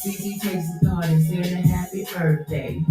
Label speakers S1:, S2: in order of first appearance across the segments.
S1: CC takes the card and said a happy birthday.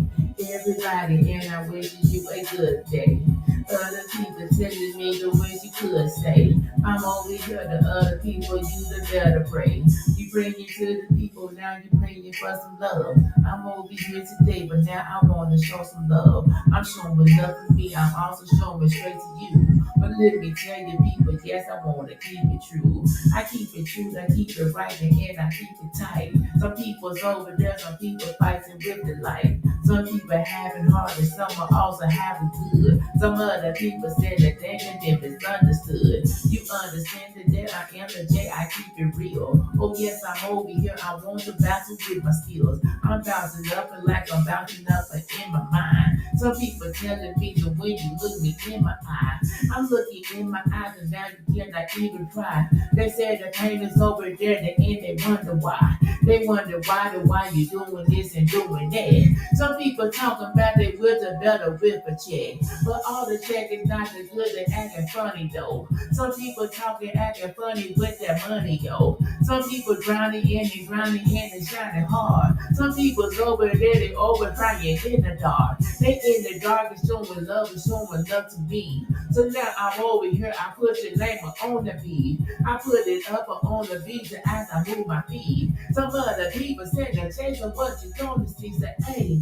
S1: Everybody, and I wish you a good day. Other people telling me the ways you could say. I'm over here to other people, you the better pray. You bring it to the people, now you praying for some love. I'm over here today, but now I wanna show some love. I'm showing love to me, I'm also showing straight to you. But let me tell you people, yes, I wanna keep it true. I keep it true, I keep it right, and I keep it tight. Some people's over there, some people fighting with the light. Some people having hard and some are also having good. Some other people said that they have been misunderstood. You understand that I am the J, I keep it real. Oh yes, I'm over here, I want to battle with my skills. I'm bouncing up and like I'm bouncing up in my mind. Some people telling me that when you look me in my eye, I'm looking in my eyes and now you cannot even cry. They said the pain is over there, the end they wonder why. They wonder why you doing this and doing that. Some people talking about they with a better whip a check. But all the check is not as good as acting funny though. Some people talking acting funny with their money, yo. Some people drowning in and shining hard. Some people's over there, they over crying in the dark. They in the dark and showing love to me. So now I'm over here, I put your name on the beat. I put it up on the beat as I move my feet. Some other people said that change of what you gonna see. Say, hey.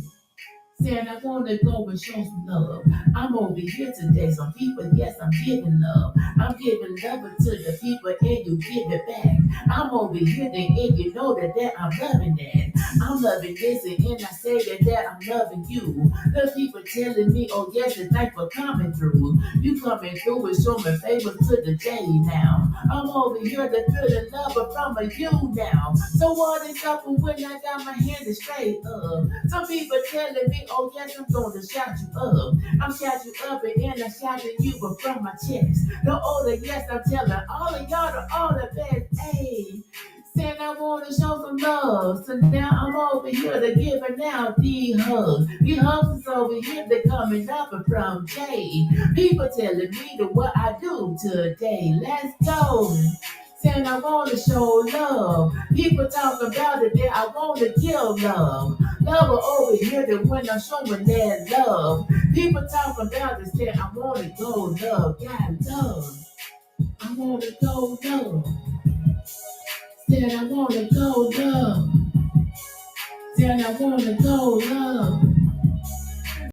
S1: Saying I wanna go and show some love. I'm over here today. Some people, yes, I'm giving love. I'm giving love to the people and you give it back. I'm over here and you know that I'm loving that. I'm loving this and I say that I'm loving you. The people telling me, oh yes, and thanks for coming through. You coming through and showing favors to the J now. I'm over here to feel the love from you now. So what is up when I got my hand straight up? Some people telling me, oh yes, I'm gonna shout you up. I'm shouting you up and I'm shouting you but from my chest. The older, yes, I'm telling all of y'all the all the best. Hey, saying I wanna show some love. So now I'm over here to giving out the hugs. The hugs is over here, they coming up from Jay. People telling me the what I do today. Let's go. Saying I wanna show love. People talk about it, that I wanna give love. Love over here that when I'm showing that love. People talk about it, say I wanna go love. God love. I wanna go love. Said I wanna go love. Said I wanna go love.